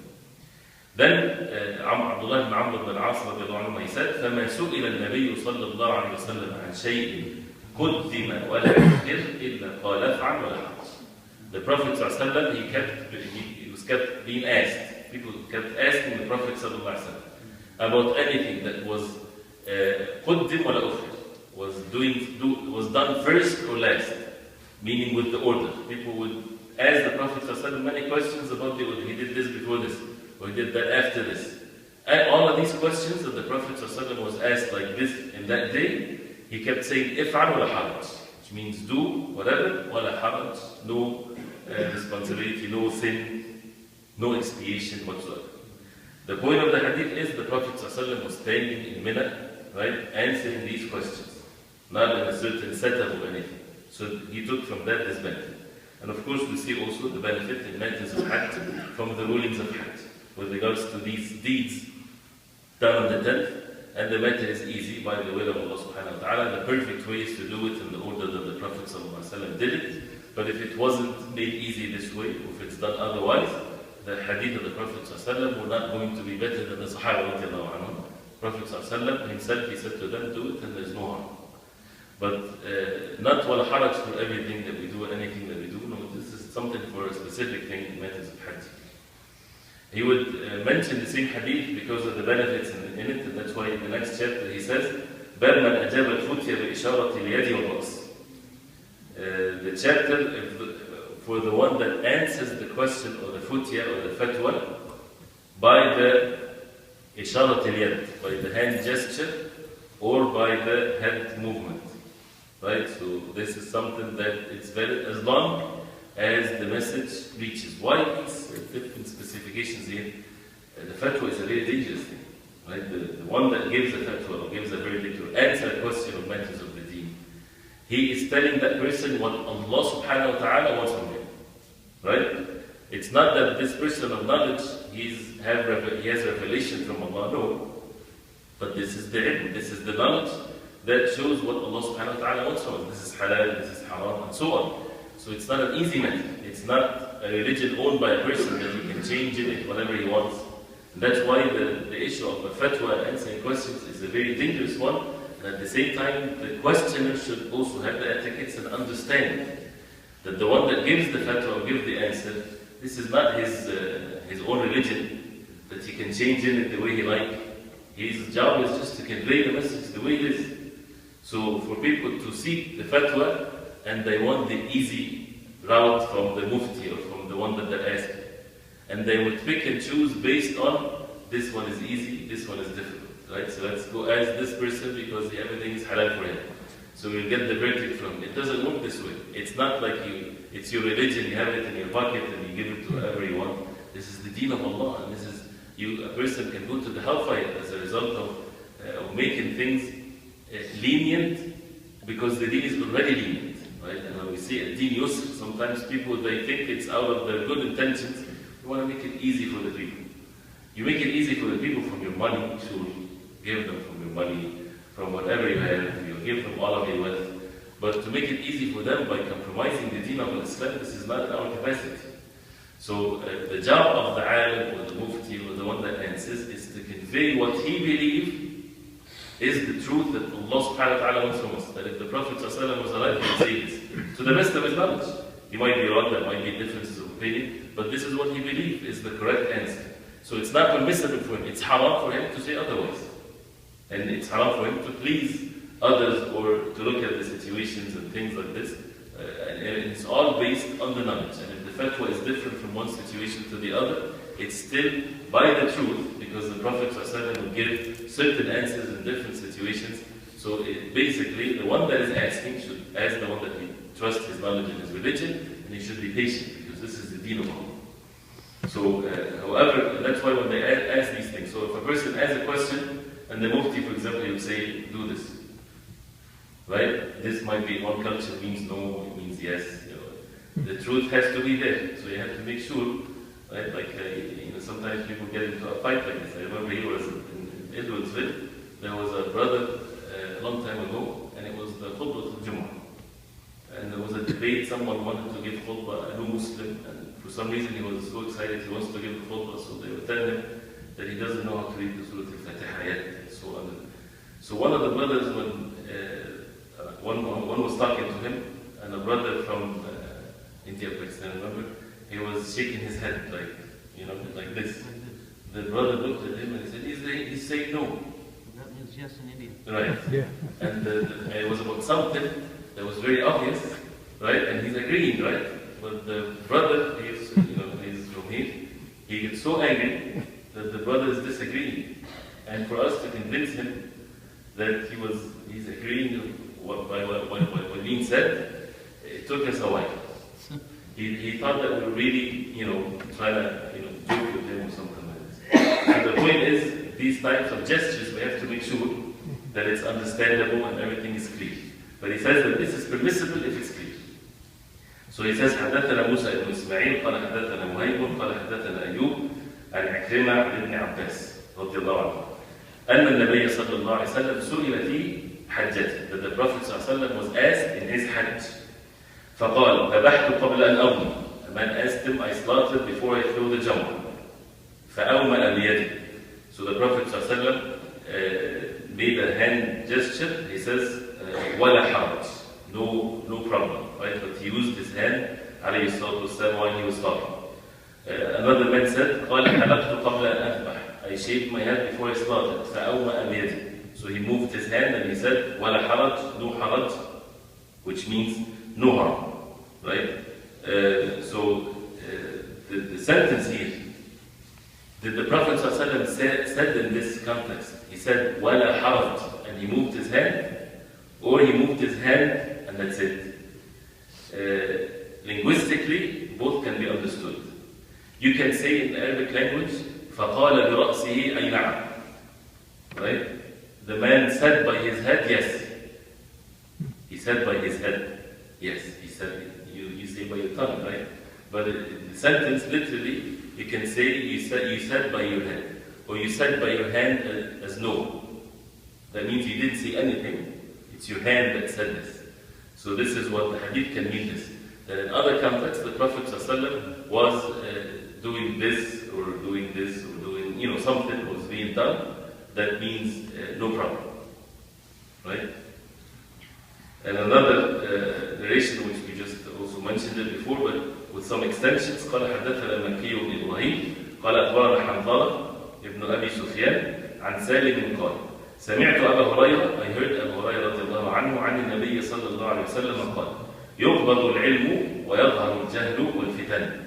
Then Abdullah ibn Amr ibn al-As radiallahu anhu, he said, فَمَا سُئِلَ النَّبِيُّ صَلَّى اللَّهُ عَلَيْهِ وسلم عَنْ شَيْءٍ قُدِّمَ وَلَا يُؤْخِرْ إِلَّا قَالَ افْعَلْ وَلَا حَرَجْ. The Prophet ﷺ, he was kept being asked. People kept asking the Prophet ﷺ about anything that was قُدِّم وَلَا أُخِرْ, was done first or last, meaning with the order. People would ask the Prophet ﷺ many questions about the order. He did this before this, or he did that after this. And all of these questions that the Prophet ﷺ was asked like this in that day, he kept saying, If'al wala haraj, which means do whatever, wala haraj, no responsibility, no sin, no expiation whatsoever. The point of the hadith is the Prophet ﷺ was standing in Mina, right, answering these questions, not in a certain setup or anything. So he took from that this benefit. And of course we see also the benefit in matters of Hajj from the rulings of Hajj with regards to these deeds done on the 10th, and the matter is easy by the will of Allah subhanahu wa ta'ala. The perfect way is to do it in the order that the Prophet ﷺ did it. But if it wasn't made easy this way, or if it's done otherwise, the hadith of the Prophet ﷺ were not going to be better than the Sahaba radiallahu anhum. Prophet ﷺ himself, he said to them, do it and there's no harm. But not wala haraj for everything that we do or anything that we do. No, this is something for a specific thing in matters of Hajj. He would mention the same hadith because of the benefits in it, and that's why in the next chapter he says, بَابْ مَنْ أَجَابَ الْفُتْيَ بِإِشَارَةِ الْيَدِ وَالرَّأْسِ. The chapter for the one that answers the question or the futya or the fatwa by the إِشَارَةِ الْيَدِ, by the hand gesture or by the head movement. Right? So this is something that it's valid as long as the message reaches. Why these different specifications here? The fatwa is a very dangerous thing. Right? The one that gives a fatwa or gives a verdict or answers a question of matters of the deen, he is telling that person what Allah subhanahu wa ta'ala wants from him. Right? It's not that this person of knowledge, he has revelation from Allah, no. But this is the ilm, this is the knowledge that shows what Allah subhanahu wa ta'ala wants from us. This is halal, this is haram, and so on. So it's not an easy matter. It's not a religion owned by a person that he can change it whatever he wants. And that's why the issue of a fatwa and answering questions is a very dangerous one. And at the same time, the questioner should also have the etiquettes and understand that the one that gives the fatwa or gives the answer, this is not his own religion that he can change it the way he likes. His job is just to convey the message the way it is. So for people to seek the fatwa and they want the easy route from the mufti or from the one that they're asking, And they would pick and choose based on this one is easy, this one is difficult, right? So let's go as this person because everything is halal for him. So we'll get the verdict from him. It doesn't work this way. It's not like it's your religion, you have it in your pocket and you give it to whoever you want. This is the deen of Allah, and this is, a person can go to the hellfire as a result of making things lenient because the deen is already lenient, right? And when we see a deen yusr, sometimes people, they think it's out of their good intentions. You want to make it easy for the people. You make it easy for the people from your money, sure. Give them from your money, from whatever you have, you give them all of your wealth. But to make it easy for them by compromising the deen of Islam, this is not our capacity. So the job of the alim or the mufti or the one that answers is to convey what he believes is the truth that Allah subhanahu wa ta'ala wants from us. That if the Prophet was alive, he would say this to the best of his knowledge. He might be wrong, there might be differences of opinion, but this is what he believes is the correct answer. So it's not permissible for him, it's haram for him to say otherwise. And it's haram for him to please others or to look at the situations and things like this. And it's all based on the knowledge. And if the fatwa is different from one situation to the other, it's still by the truth, because the Prophet ﷺ would give certain answers in different situations. So basically, the one that is asking should ask the one that he trusts his knowledge and his religion, and he should be patient, because this is the deen of Allah. So, however, that's why when they ask these things, so if a person asks a question, and the mufti, for example, he would say, do this. Right? This might be one culture means no, it means yes. The truth has to be there, so you have to make sure. Right? Like sometimes people get into a fight like this. I remember he was in Edwardsville. There was a brother a long time ago, and it was the khutbah of Jumu'ah. And there was a debate. Someone wanted to give khutbah, a new Muslim, and for some reason he was so excited he wants to give the khutbah. So they were telling him that he doesn't know how to read the Surah Al-Fatiha yet, and so on. So one of the brothers, when one was talking to him, and a brother from India, Pakistan, remember, he was shaking his head like this. The brother looked at him and he said, he's saying no. That means yes in India. Right. Yeah. And it was about something that was very obvious, right? And he's agreeing, right? But the brother, he's from here, he gets so angry that the brother is disagreeing. And for us to convince him that he's agreeing by what being said, it took us a while. He thought that we were really, trying to, joke with him or something like this. So the point is, these types of gestures, we have to make sure that it's understandable and everything is clear. But he says that this is permissible if it's clear. So he says, حدثنا موسى بن إسماعيل قال حدثنا وهيب قال حدثنا أيوب عن عكرمة عن ابن عباس رضي الله عنه أن النبي صلى الله عليه وسلم سئل في حجته. That the Prophet صلى الله عليه وسلم was asked in his Hajj. فقال ذبحت قبل أن أرمي. A man asked him, I slaughtered before I threw the Jamrah. فأومأ بيده. So the Prophet صلى الله عليه وسلم made a hand gesture. He says, ولا حرج. No problem, right? But he used his hand, عليه الصلاة والسلام, while he was talking. Another man said, قال حلقت قبل أن أذبح. I shaved my head before I slaughtered. فأومأ بيده. So he moved his hand and he said, ولا حرج, no haraj, which means no harm, right? So the sentence here, did the Prophet ﷺ said in this context, he said, ولا حرج, and he moved his hand, or he moved his hand and that's it? Linguistically, both can be understood. You can say in the Arabic language, فَقَالَ بِرَأْسِهِ أَيْ نَعَمْ. Right? The man said by his head, yes. He said by his head, yes. He said, you say by your tongue, right? But the sentence, literally, you can say, you said by your head. Or you said by your hand as no. That means you didn't say anything. It's your hand that said this. So this is what the hadith can mean this. That in other contexts, the Prophet ﷺ was doing this or doing something was being done. That means no problem. Right? And another narration which we just also mentioned it before, but with some extensions, قال حدثنا مكي بن إبراهيم قال أخبرنا حنظلة ابن أبي سفيان عن سالم قال سمعت أبا هريرة, I heard أبا هريرة رضي الله عنه عن النبي صلى الله عليه وسلم قال يقبض العلم ويظهر الجهل والفتن.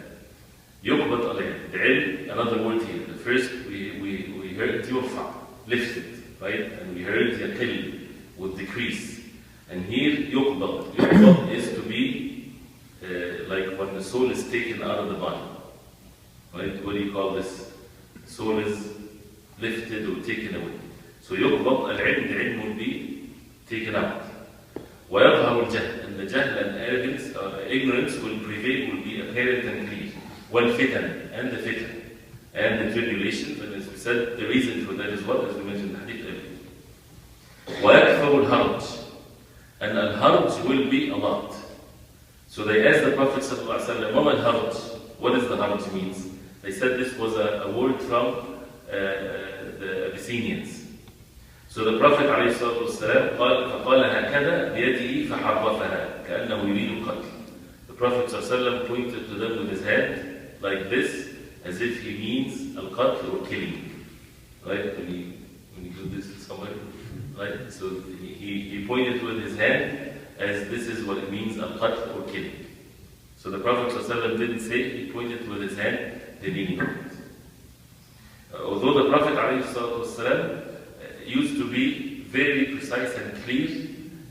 يقبض العلم. the ilm, another word here. The first we heard yurfa, lifted, right? And we heard yaqil, would decrease. And here yuqbad. Yuqbad is to be like when the soul is taken out of the body. Right? What do you call this? The soul is lifted or taken away. So yuqbad al-ilm, the ilm will be taken out. وَيَظْهَرُ الْجَهْلِ, and the jahl and arrogance, ignorance will prevail, will be apparent and clear. وَالْفِتَنِ, and the fitan, and the tribulations, and as we said, the reason for that is what? As we mentioned in the hadith earlier. وَيَكْفَرُ الْهَرْجِ, and al-harj will be a lot. So they asked the Prophet ﷺ, وَمَا الْهَرْجِ? What does the harj means? They said this was a word from the Abyssinians. So the Prophet ﷺ قال هكذا بيده فحرفها كأنه يريد القتل. The Prophet ﷺ pointed to them with his hand like this, as if he means al-qatl or killing. Right? When you do this to somebody, right? So he pointed with his hand as this is what it means al-qatl or killing. So the Prophet ﷺ didn't say, he pointed with his hand the meaning of it. Although the Prophet ﷺ used to be very precise and clear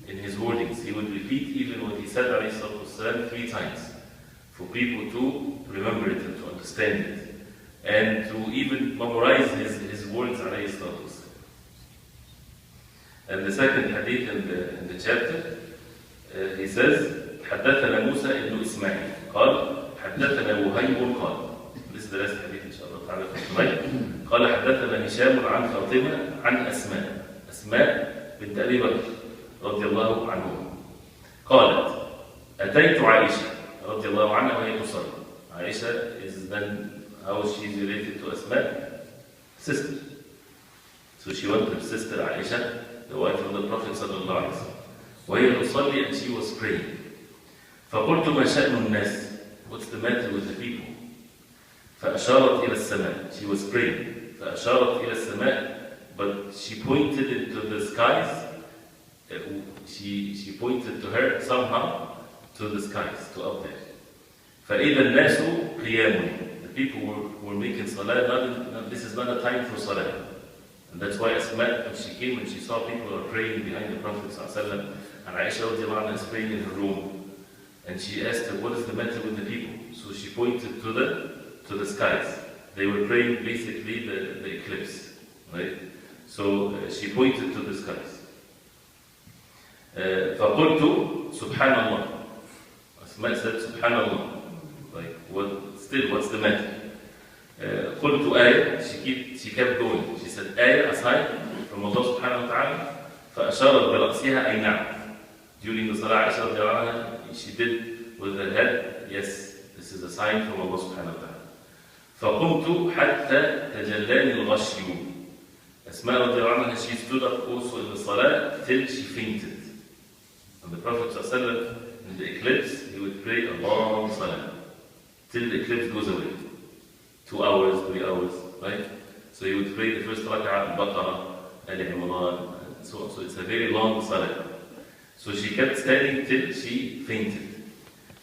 in his wordings. He would repeat even what he said ﷺ 3 times for people to remember it and to understand it and to even memorize his words ﷺ. And the second hadith in the chapter, he says, حدثنا موسى ابن إسماعيل قال حدثنا وهيب قال. This is the last hadith إن شاء الله تعالى في الصلاة. قال حدثنا هشام عن فاطمة عن أسماء بنت أبي بكر رضي الله عنهما قالت أتيت عائشة رضي الله عنها وهي تصلي. Aisha is then how she is related to Asma? Sister. So she went to her sister Aisha, the wife of the Prophet sallallahu alaihi wasallam. وهي تصلي, and she was praying. فقلت ما شأن الناس? What's the matter with the people? فأشارت إلى السماء. She was praying. فأشارت إلى السماء, but she pointed into the skies. She pointed to her somehow to the skies, to up there. فإذا الناس قيام. The people were making salah. This is not a time for salah. And that's why Asma, when she came and she saw people are praying behind the Prophet ﷺ, and Aisha radiallahu anha is praying in her room, and she asked her, what is the matter with the people? So she pointed to the skies. They were praying basically the eclipse, right? So she pointed to the skies. فقلت سبحان الله. Asma said سبحان الله. Like, what's the matter? قلت آية. She kept going. She said آية, a sign from Allah subhanahu wa ta'ala. فأشارت برأسها أي نعم. During the salah, Aisha radiallahu anha, she did with her head, yes, this is a sign from Allah subhanahu wa ta'ala. فقمت حتى تجلاني الغشي. Asma radiallahu anha, she stood up also in the salah till she fainted. And the Prophet ﷺ, in the eclipse, he would pray a long salah till the eclipse goes away. 2 hours, 3 hours, right? So he would pray the first rak'ah, Al-Baqarah, Al-Imran, and so on. So it's a very long salah. So she kept standing till she fainted.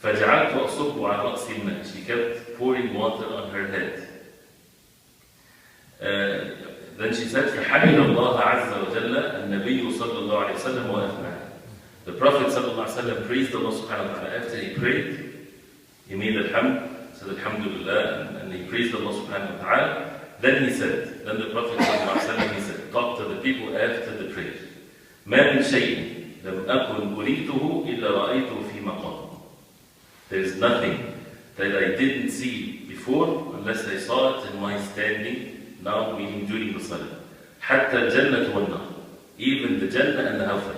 فجعلت أصب على رأس الماء. She kept pouring water on her head. Then she said, فحمد الله عز وجل النبي صلى الله عليه وسلم وأثنى. The Prophet صلى الله عليه وسلم praised Allah subhanahu wa ta'ala. After he prayed, he made alhamd, said alhamdulillah, and he praised Allah subhanahu wa ta'ala. Then the Prophet صلى الله عليه وسلم, he said, talk to the people after the prayer. ما من شيء لم أكن أريده إلا رأيته في مقام. There's nothing that I didn't see before unless I saw it in my standing now, meaning during the salah. حتى الجنة والنار. Even the Jannah and the hellfire.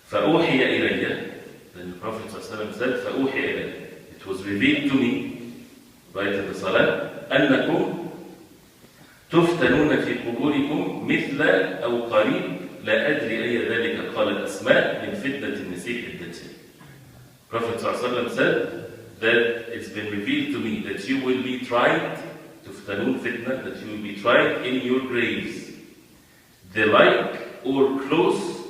فأوحي إلي. Then the Prophet ﷺ said, فأوحي إلي. It was revealed to me, right in the salah, أنكم تفتنون في قبوركم مثل أو قريب لا أدري أي ذلك قالت أسماء من فتنة المسيح الدجال. Prophet ﷺ said that it's been revealed to me that you will be tried, تفتنون فتنة, that you will be tried in your graves, the like or close.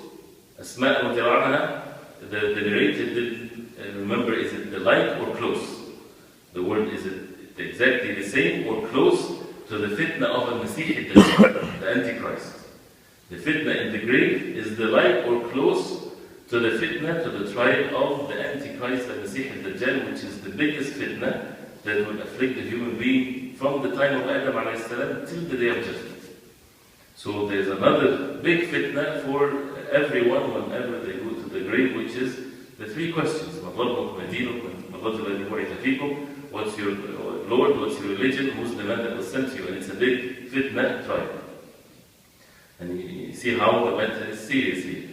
Asma radiallahu anha, the narrator didn't remember, is it the like or close? The word is it exactly the same or close to the fitna of al-Masih al-Dajjal, the Antichrist. The fitna in the grave is the like or close to the fitna, to the trial of the Antichrist, the Masih al-Dajjal, which is the biggest fitna that would afflict the human being from the time of Adam alayhi salam till the day of judgment. So there's another big fitna for everyone whenever they go to the grave, which is the three questions. What's your Lord, what's your religion, who's the man that was sent to you? And it's a big fitna trial. And you see how the matter is seriously.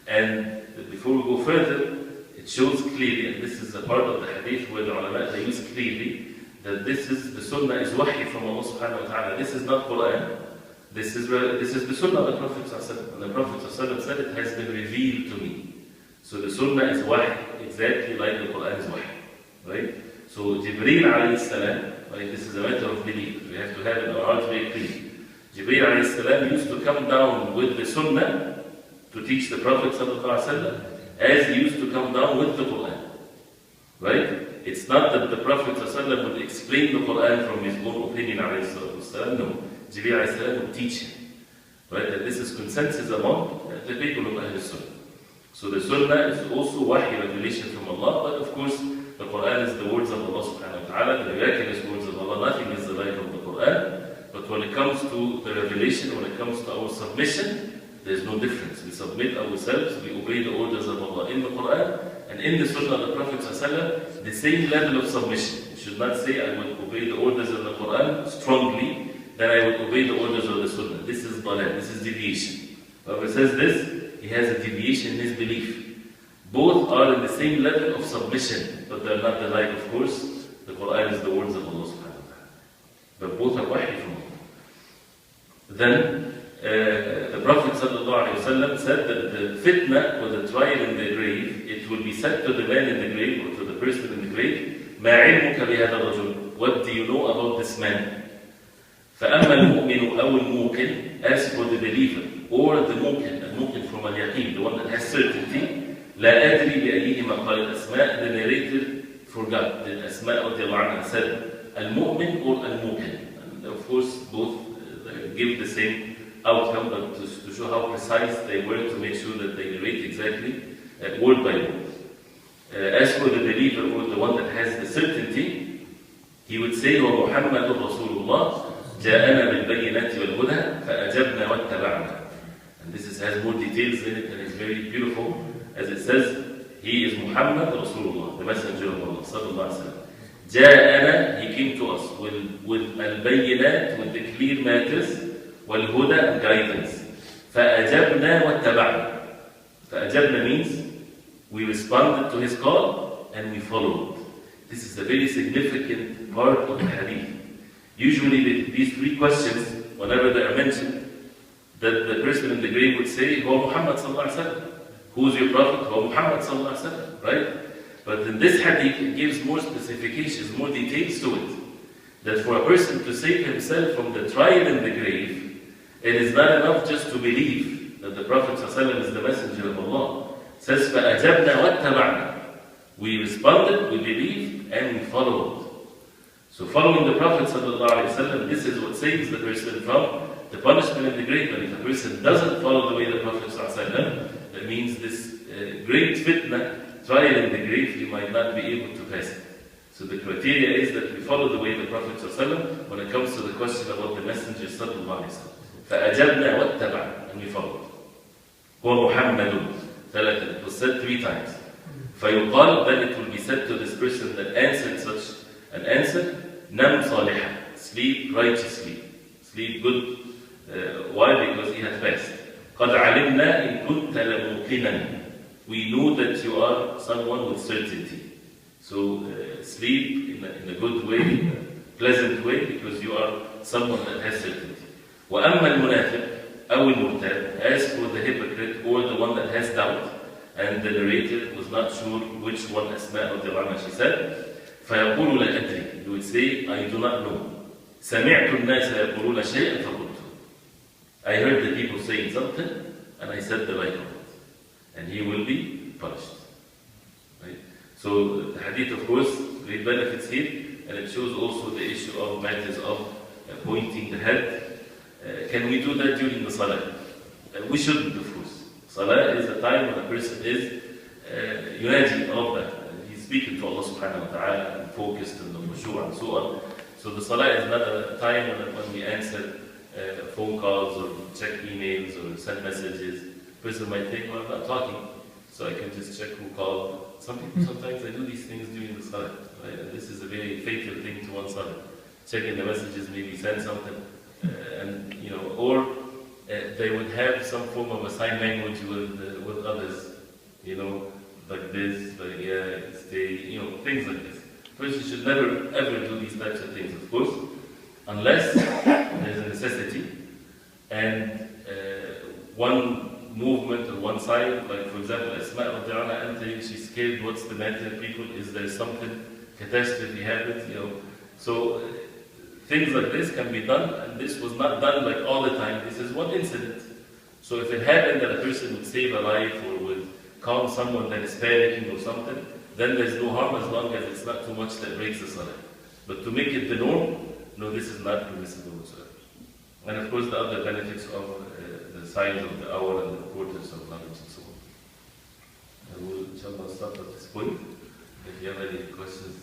And before we go further, it shows clearly, and this is a part of the hadith where the ulama, they use clearly, that this is, the sunnah is wahy from Allah subhanahu wa ta'ala. This is not Quran. This is the sunnah of the Prophet ﷺ. And the Prophet ﷺ said, it has been revealed to me. So the sunnah is wahy, exactly like the Quran is wahy. Right? So Jibreel alayhi salam, right, this is a matter of belief. We have to have it in our hearts very clear. Jibreel alayhi salam used to come down with the sunnah to teach the Prophet ﷺ, as he used to come down with the Quran. Right? It's not that the Prophet ﷺ would explain the Quran from his own opinion alayhi salam. No. Jibreel alayhi salam would teach him. Right? That this is consensus among the people of Ahl Sunnah. So the Sunnah is also wahy, revelation from Allah, but of course the Quran is the words of Allah subhanahu wa ta'ala, the miraculous words of Allah. Nothing is the like of the Quran. But when it comes to the revelation, when it comes to our submission, there's no difference. We submit ourselves, we obey the orders of Allah in the Quran, and in the Sunnah of the Prophet ﷺ, the same level of submission. You should not say, I will obey the orders of the Quran strongly, then I will obey the orders of the Sunnah. This is dalal, this is deviation. Whoever says this, he has a deviation in his belief. Both are in the same level of submission, but they're not the like, of course. The Quran is the words of Allah subhanahu wa ta'ala. But both are wahy from Allah. Then, the Prophet ﷺ said that the fitna, or the trial in the grave, it will be said to the man in the grave, or to the person in the grave, مَا عِلْمُكَ بِهَذَا الرَّجُلِ? What do you know about this man? فَأَمَّا الْمُؤْمِنُ أَوْ الْمُوقِنُ, as for the believer, or the muqin from al-yaqeen, the one that has certainty, لَا أَدْرِي بِأَيِّهِمَا قَالَ الْأَسْمَاء. The narrator forgot. The Asma' رضي الله عنها said al-mu'min or al-muqin. And of course, both give the same outcome, but to show how precise they were, to make sure that they narrate exactly, word by word. As for the believer, or the one that has the certainty, he would say, وَمُحَمَّدٌ رَسُولُ اللَّهِ جَاءَنَا بِالْبَيِّنَاتِ وَالْهُدَى فَأَجَبْنَا وَاتَّبَعْنَا. And this has more details in it, and it's very beautiful. As it says, he is Muhammad Rasulullah, the messenger of Allah sallallahu alaihi wasallam. Ja'ana, he came to us with al-bayyinat, with the clear matters, wal-huda, and guidance. فَأَجَبْنَا وَاتَّبَعْنَا. فَأَجَبْنَا means we responded to his call and we followed. This is a very significant part of the hadith. Usually these three questions, whenever they are mentioned, that the person in the grave would say, "Huwa Muhammad sallallahu alaihi wasallam." Who's your prophet? Huwa Muhammad sallallahu alaihi wasallam. Right? But in this hadith, it gives more specifications, more details to it. That for a person to save himself from the trial in the grave, it is not enough just to believe that the Prophet sallallahu alaihi wasallam is the messenger of Allah. It says, فَأَجَبْنَا وَاتَّبَعْنَا. We responded, we believed, and we followed. So following the Prophet sallallahu alaihi wasallam, this is what saves the person from the punishment in the grave. And if a person doesn't follow the way the Prophet sallallahu alaihi wasallam, that means this great fitna, trial in the grave, he might not be able to pass it. So the criteria is that we follow the way the Prophet ﷺ when it comes to the question about the Messenger sallallahu alaihi wasallam. فَأَجَبْنَا وَاتَّبَعْنَا, and we followed. هُوَ مُحَمَّدٌ. It was said 3 times. فَيُقَالُ, then it will be said to this person that answered such an answer, نَمْ صَالِحًا, sleep righteously, sleep good. Why? Because he had passed. قَدْ عَلِمْنَا إِن كُنْتَ لَمُوقِنًا. We know that you are someone with certainty. So sleep in a good way, in a pleasant way, because you are someone that has certainty. وَأَمَّا الْمُنَافِقِ أَوِ الْمُرْتَابِ. As for the hypocrite or the one that has doubt, and the narrator was not sure which one Asma' radiallahu anha she said, فَيَقُولُ لَا أَدْرِي. He would say, I do not know. سَمِعْتُ النَّاسَ يَقُولُونَ شَيْئًا فَقُلْتُ. I heard the people saying something, and I said the like of it. And he will be punished. Right? So the hadith, of course, great benefits here. and it shows also the issue of matters of pointing the head. Can we do that during the salah? We shouldn't, of course. Salah is a time when a person is yunaji Allah. He's speaking to Allah subhanahu wa ta'ala and focused on the khushu' and so on. So the salah is not a time when we answer phone calls or check emails or send messages. A person might think, well, I'm not talking, so I can just check who called. Some people sometimes they do these things during the salah. Right? And this is a very fatal thing to one salah. Checking the messages, maybe send something, and or they would have some form of a sign language with others, like this, like stay, things like this. Person should never ever do these types of things, of course, unless there's a necessity and one movement or one side, like for example, Asma radiallahu anha, she's scared, what's the matter, people, is there something, catastrophe happens, So things like this can be done, and this was not done like all the time. This is one incident. So if it happened that a person would save a life or would calm someone that is panicking or something, then there's no harm as long as it's not too much that breaks the salah. But to make it the norm, no, this is not permissible whatsoever. And of course the other benefits of the signs of the hour and the importance of knowledge and so on. And we'll inshallah stop at this point. If you have any questions,